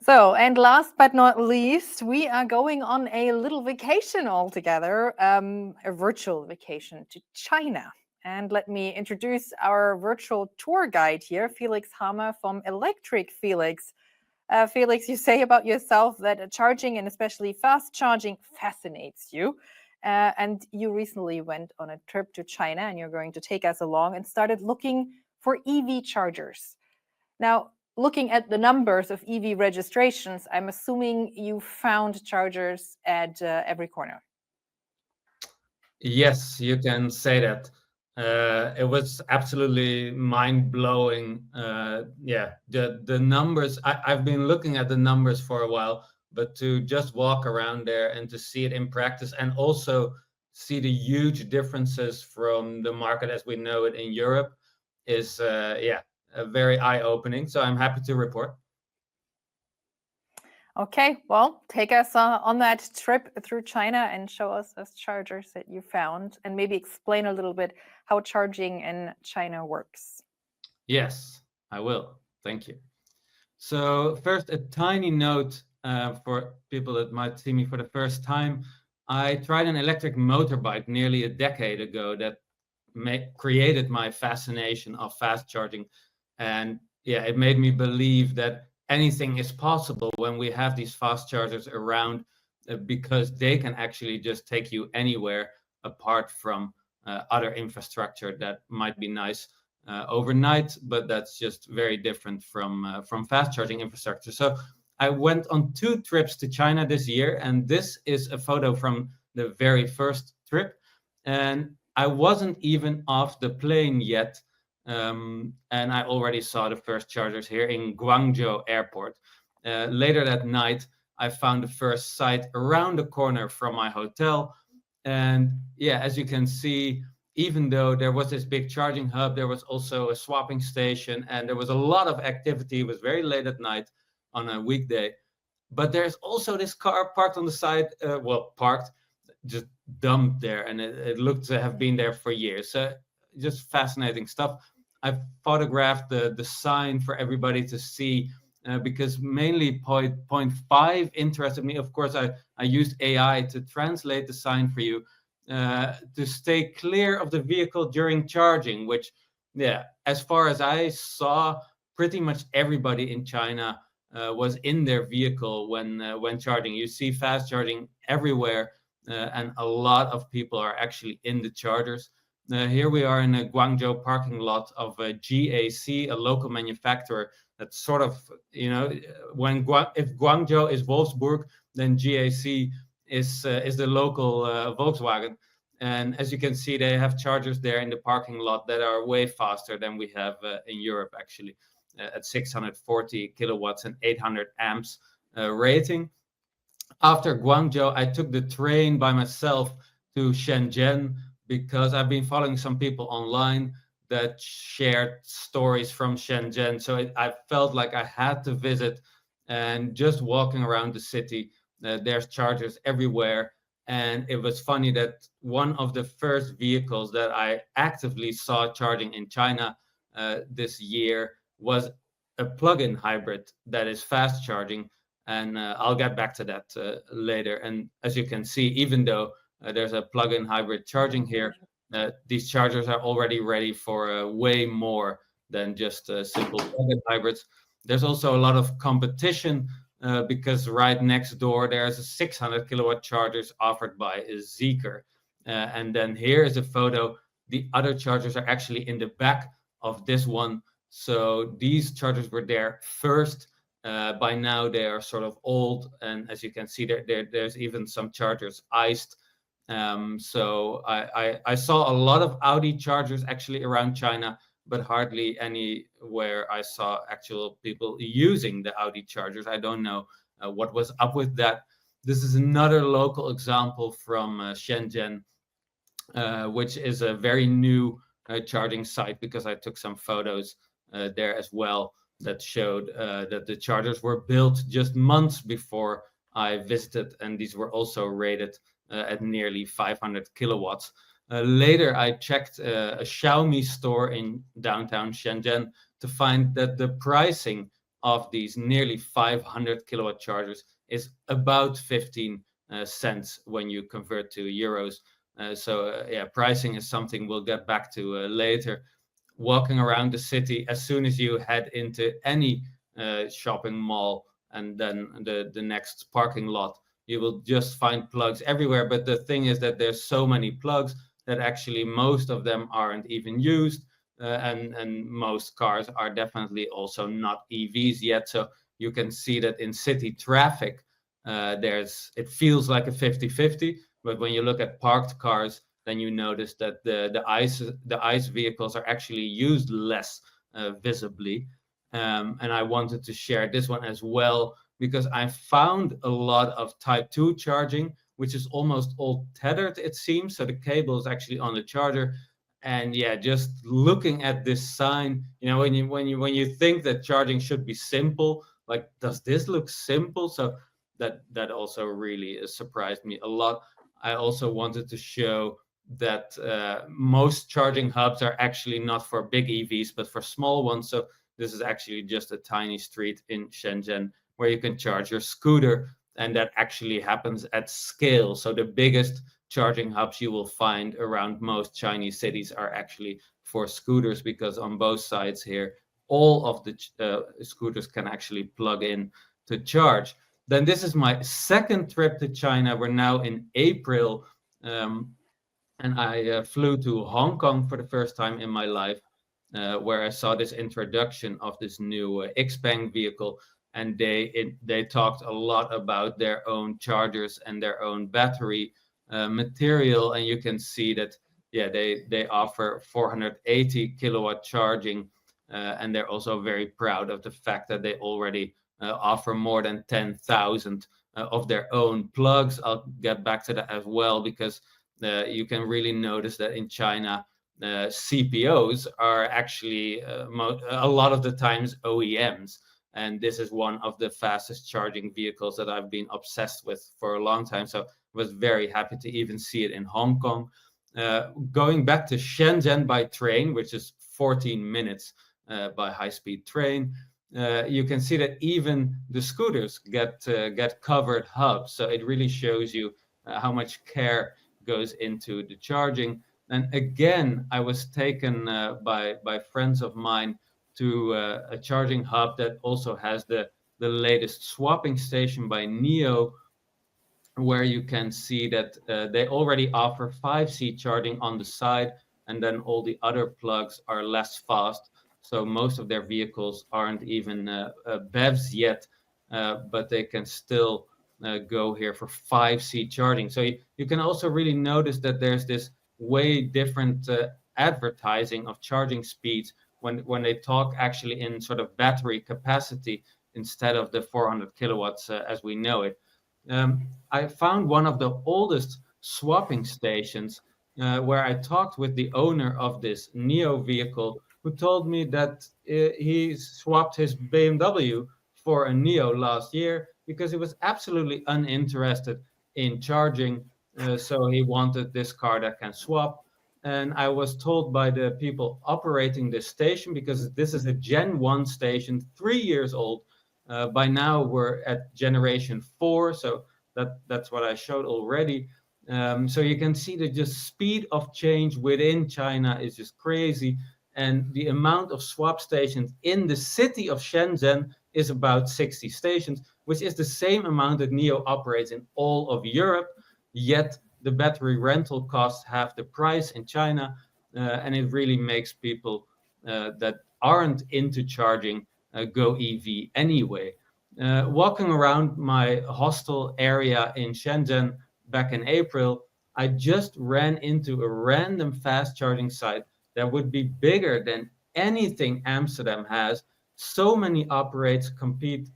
So, and last but not least, we are going on a little vacation all together, a virtual vacation to China. And let me introduce our virtual tour guide here, Felix Hamer from Electric Felix. Felix, you say about yourself that charging and especially fast charging fascinates you. And you recently went on a trip to China and you're going to take us along and started looking for EV chargers. Now, looking at the numbers of EV registrations, I'm assuming you found chargers at every corner. Yes, you can say that. It was absolutely mind-blowing. Yeah, the numbers, I've been looking at the numbers for a while, but to just walk around there and to see it in practice and also see the huge differences from the market as we know it in Europe is, yeah, very eye-opening. So I'm happy to report. Okay, well, take us on that trip through China and show us those chargers that you found and maybe explain a little bit how charging in China works. Yes, I will. Thank you. So first, a tiny note for people that might see me for the first time. I tried an electric motorbike nearly a decade ago that created my fascination of fast charging. And yeah, it made me believe that anything is possible when we have these fast chargers around because they can actually just take you anywhere apart from other infrastructure that might be nice overnight, but that's just very different from fast charging infrastructure. So I went on 2 trips to China this year, and this is a photo from the very first trip. And I wasn't even off the plane yet, and I already saw the first chargers here in Guangzhou Airport. Later that night, I found the first site around the corner from my hotel. And yeah, as you can see, even though there was this big charging hub, there was also a swapping station and there was a lot of activity. It was very late at night on a weekday. But there's also this car parked on the side, parked, just dumped there, and it looked to have been there for years. So just fascinating stuff. I've photographed the sign for everybody to see because mainly point 5 interested me. Of course, I used AI to translate the sign for you to stay clear of the vehicle during charging, which, yeah, as far as I saw, pretty much everybody in China was in their vehicle when charging. You see fast charging everywhere, and a lot of people are actually in the chargers. Here we are in a Guangzhou parking lot of a GAC, a local manufacturer. That's sort of, you know, if Guangzhou is Wolfsburg, then GAC is the local Volkswagen. And as you can see, they have chargers there in the parking lot that are way faster than we have in Europe, actually, at 640 kilowatts and 800 amps rating. After Guangzhou, I took the train by myself to Shenzhen because I've been following some people online that shared stories from Shenzhen. So I felt like I had to visit, and just walking around the city, there's chargers everywhere. And it was funny that one of the first vehicles that I actively saw charging in China this year was a plug-in hybrid that is fast charging. And I'll get back to that later. And as you can see, even though there's a plug-in hybrid charging here, these chargers are already ready for way more than just simple plug-in hybrids. There's also a lot of competition because right next door there's a 600 kilowatt chargers offered by Zeekr. And then here is a photo. The other chargers are actually in the back of this one. So these chargers were there first. By now they are sort of old, and as you can see, there's even some chargers iced. So I saw a lot of Audi chargers actually around China, but hardly anywhere I saw actual people using the Audi chargers. I don't know what was up with that. This is another local example from Shenzhen, which is a very new charging site because I took some photos there as well that showed that the chargers were built just months before I visited, and these were also rated at nearly 500 kilowatts. Later, I checked a Xiaomi store in downtown Shenzhen to find that the pricing of these nearly 500 kilowatt chargers is about 15 cents when you convert to euros. Yeah, pricing is something we'll get back to later. Walking around the city, as soon as you head into any shopping mall and then the next parking lot, you will just find plugs everywhere. But the thing is that there's so many plugs that actually most of them aren't even used. And most cars are definitely also not EVs yet. So you can see that in city traffic, it feels like a 50-50. But when you look at parked cars, then you notice that the ICE vehicles are actually used less visibly. And I wanted to share this one as well because I found a lot of Type 2 charging, which is almost all tethered, it seems. So the cable is actually on the charger. And yeah, just looking at this sign, when you think that charging should be simple, like, does this look simple? So that also really surprised me a lot. I also wanted to show that most charging hubs are actually not for big EVs, but for small ones. So this is actually just a tiny street in Shenzhen where you can charge your scooter, and that actually happens at scale. So the biggest charging hubs you will find around most Chinese cities are actually for scooters, because on both sides here, all of the scooters can actually plug in to charge. Then this is my second trip to China. We're now in April, and I flew to Hong Kong for the first time in my life, where I saw this introduction of this new Xpeng vehicle, and they talked a lot about their own chargers and their own battery material, and you can see that they offer 480 kilowatt charging, and they're also very proud of the fact that they already offer more than 10,000 of their own plugs. I'll get back to that as well, because you can really notice that in China, CPOs are actually a lot of the times OEMs. And this is one of the fastest charging vehicles that I've been obsessed with for a long time. So I was very happy to even see it in Hong Kong. Going back to Shenzhen by train, which is 14 minutes by high-speed train, you can see that even the scooters get covered hubs. So it really shows you how much care goes into the charging. And again, I was taken by friends of mine to a charging hub that also has the latest swapping station by NIO, where you can see that they already offer 5C charging on the side, and then all the other plugs are less fast. So most of their vehicles aren't even BEVs yet, but they can still go here for 5C charging. So you can also really notice that there's this way different advertising of charging speeds when they talk actually in sort of battery capacity instead of the 400 kilowatts as we know it. I found one of the oldest swapping stations where I talked with the owner of this NIO vehicle, who told me that he swapped his BMW for a NIO last year because he was absolutely uninterested in charging. So he wanted this car that can swap. And I was told by the people operating this station, because this is a Gen 1 station, 3 years old. By now we're at generation 4, so that's what I showed already. So you can see the just speed of change within China is just crazy. And the amount of swap stations in the city of Shenzhen is about 60 stations, which is the same amount that NIO operates in all of Europe. Yet the battery rental costs half the price in China, and it really makes people that aren't into charging go EV anyway. Walking around my hostel area in Shenzhen back in April, I just ran into a random fast charging site that would be bigger than anything Amsterdam has. So many operators compete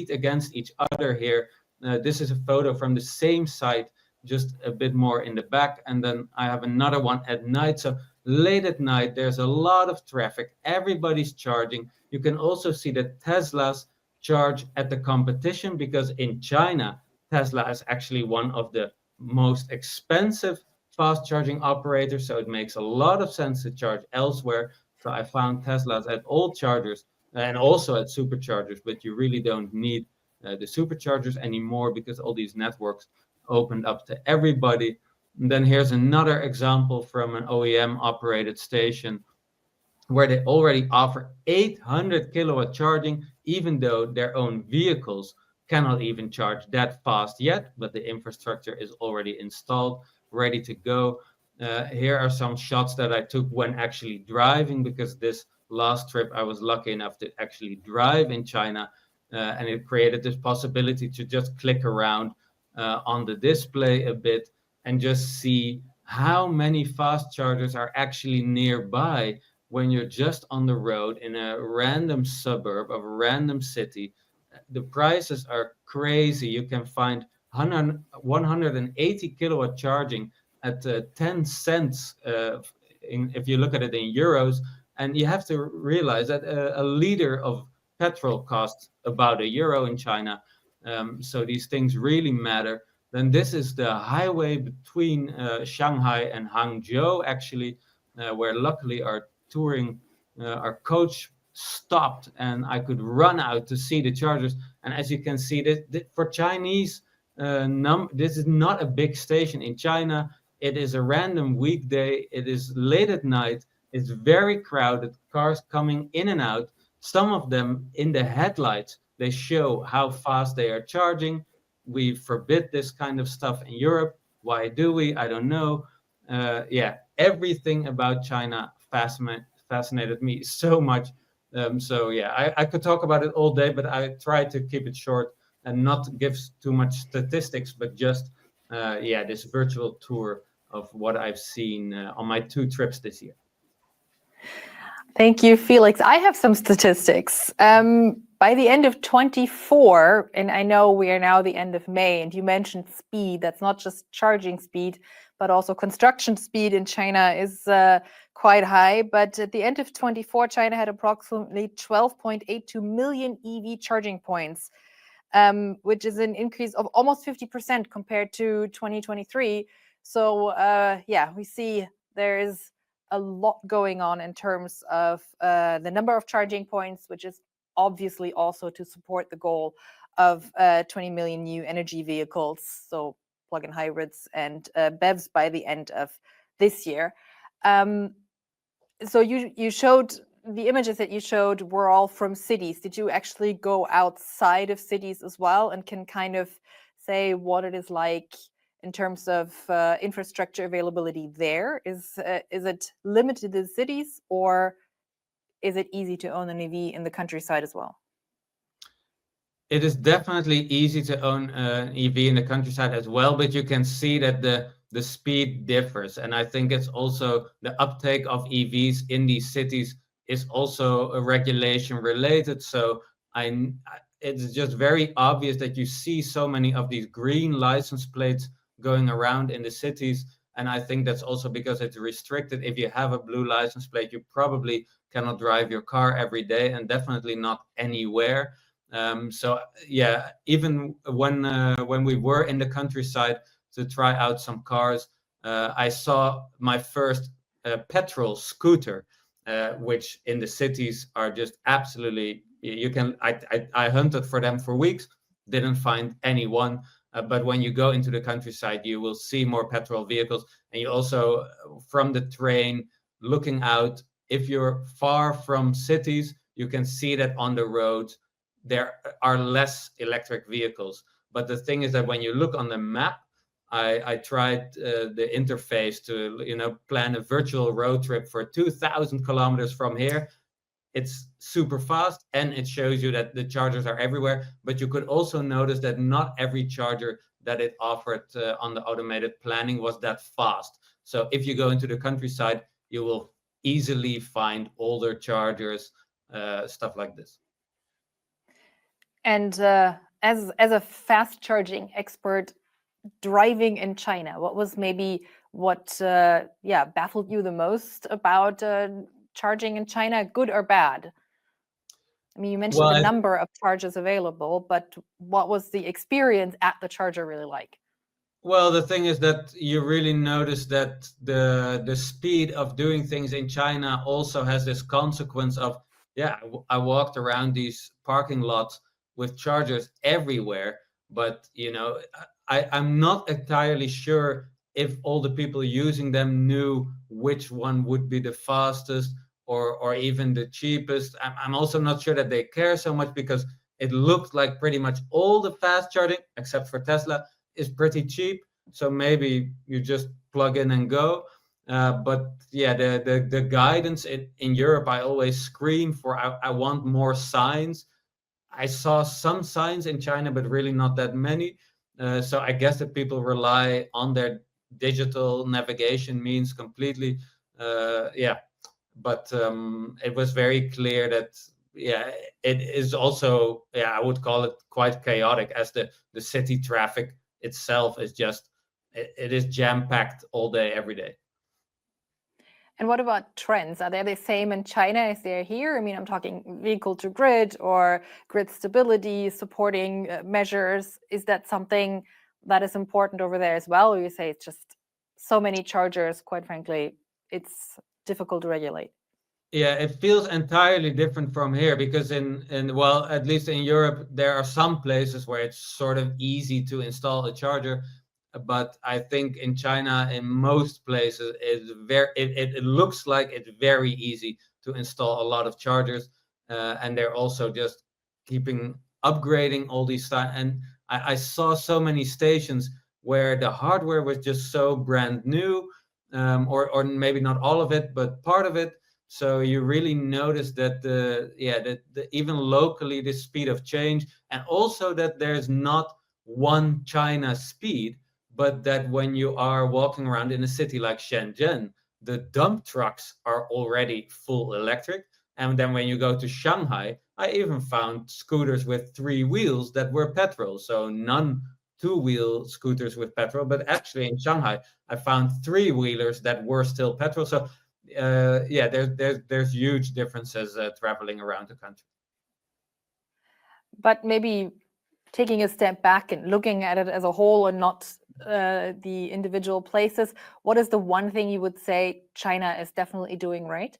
against each other here. This is a photo from the same site, just a bit more in the back. And then I have another one at night. So late at night, there's a lot of traffic. Everybody's charging. You can also see that Teslas charge at the competition, because in China, Tesla is actually one of the most expensive fast charging operators. So it makes a lot of sense to charge elsewhere. So I found Teslas at all chargers and also at superchargers, but you really don't need the superchargers anymore because all these networks opened up to everybody. And then here's another example from an OEM operated station where they already offer 800 kilowatt charging, even though their own vehicles cannot even charge that fast yet, but the infrastructure is already installed, ready to go. Here are some shots that I took when actually driving, because this last trip I was lucky enough to actually drive in China, and it created this possibility to just click around on the display a bit and just see how many fast chargers are actually nearby when you're just on the road in a random suburb of a random city. The prices are crazy. You can find 180 kilowatt charging at 10 cents if you look at it in euros. And you have to realize that a liter of petrol costs about €1 in China. So these things really matter. Then this is the highway between Shanghai and Hangzhou, actually, where luckily our coach stopped and I could run out to see the chargers. And as you can see, for Chinese, this is not a big station in China. It is a random weekday. It is late at night. It's very crowded, cars coming in and out. Some of them in the headlights, they show how fast they are charging. We forbid this kind of stuff in Europe. Why do we? I don't know. Everything about China fascinated me so much. I could talk about it all day, but I try to keep it short and not give too much statistics, but just this virtual tour of what I've seen on my 2 trips this year. Thank you, Felix. I have some statistics. By the end of 24, and I know we are now the end of May, and you mentioned speed. That's not just charging speed, but also construction speed in China is quite high. But at the end of 24, China had approximately 12.82 million EV charging points, which is an increase of almost 50% compared to 2023. So we see there is a lot going on in terms of the number of charging points, which is obviously also to support the goal of 20 million new energy vehicles, so plug-in hybrids and BEVs by the end of this year. So you showed, the images that you showed were all from cities. Did you actually go outside of cities as well and can kind of say what it is like in terms of infrastructure availability there? Is it limited to cities, or is it easy to own an EV in the countryside as well? It is definitely easy to own an EV in the countryside as well, but you can see that the speed differs. And I think it's also the uptake of EVs in these cities is also a regulation related. So it's just very obvious that you see so many of these green license plates going around in the cities. And I think that's also because it's restricted. If you have a blue license plate, you probably cannot drive your car every day, and definitely not anywhere. Even when we were in the countryside to try out some cars, I saw my first petrol scooter, which in the cities are just absolutely, I hunted for them for weeks, didn't find anyone. But when you go into the countryside, you will see more petrol vehicles. And you also, from the train, looking out, if you're far from cities, you can see that on the roads, there are less electric vehicles. But the thing is that when you look on the map, I tried the interface to plan a virtual road trip for 2,000 kilometers from here. It's super fast, and it shows you that the chargers are everywhere. But you could also notice that not every charger that it offered on the automated planning was that fast. So if you go into the countryside, you will easily find older chargers, stuff like this. And as a fast charging expert driving in China, what was maybe what baffled you the most about charging in China, good or bad? I mean, you mentioned the number of chargers available, but what was the experience at the charger really like? Well, the thing is that you really notice that the speed of doing things in China also has this consequence of yeah, I walked around these parking lots with chargers everywhere, but I'm not entirely sure if all the people using them knew which one would be the fastest or even the cheapest. I'm also not sure that they care so much, because it looks like pretty much all the fast charging, except for Tesla, is pretty cheap. So maybe you just plug in and go. But yeah, the guidance in Europe, I always scream for. I want more signs. I saw some signs in China, but really not that many. So I guess that people rely on their digital navigation means completely. Yeah, but it was very clear that, yeah, it is also, yeah, I would call it quite chaotic, as the city traffic itself is just, it is jam packed all day, every day. And what about trends? Are they the same in China as they're here? I mean, I'm talking vehicle to grid or grid stability, supporting measures. Is that something that is important over there as well? Or you say it's just so many chargers, quite frankly, it's difficult to regulate? Yeah, it feels entirely different from here, because well, at least in Europe, there are some places where it's sort of easy to install a charger. But I think in China, in most places, it looks like it's very easy to install a lot of chargers. And they're also just keeping upgrading all these and I saw so many stations where the hardware was just so brand new, or maybe not all of it, but part of it. So you really notice that even locally, the speed of change, and also that there's not one China speed, but that when you are walking around in a city like Shenzhen, the dump trucks are already full electric. And then when you go to Shanghai, I even found scooters with 3 wheels that were petrol. So none two-wheel scooters with petrol, but actually in Shanghai, I found 3-wheelers that were still petrol. So yeah, there's huge differences traveling around the country. But maybe taking a step back and looking at it as a whole and not the individual places, what is the one thing you would say China is definitely doing right?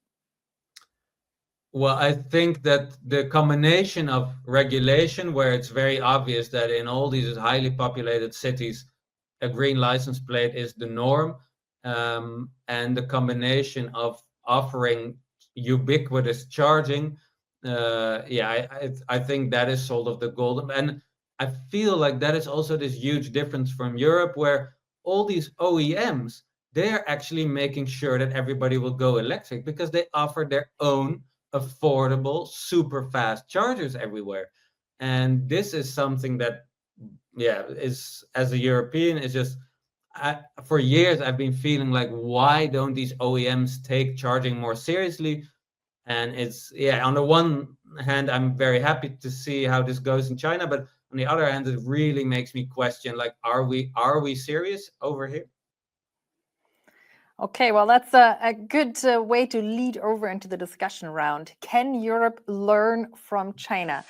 Well, I think that the combination of regulation, where it's very obvious that in all these highly populated cities, a green license plate is the norm, and the combination of offering ubiquitous charging, yeah, I think that is sort of the golden. And I feel like that is also this huge difference from Europe, where all these OEMs, they're actually making sure that everybody will go electric, because they offer their own affordable, super fast chargers everywhere. And this is something that, yeah, is, as a European, is just, for years I've been feeling like, why don't these OEMs take charging more seriously? And it's, yeah, on the one hand, I'm very happy to see how this goes in China, but on the other hand, it really makes me question, like, are we serious over here? Okay, well, that's a good way to lead over into the discussion round. Can Europe learn from China?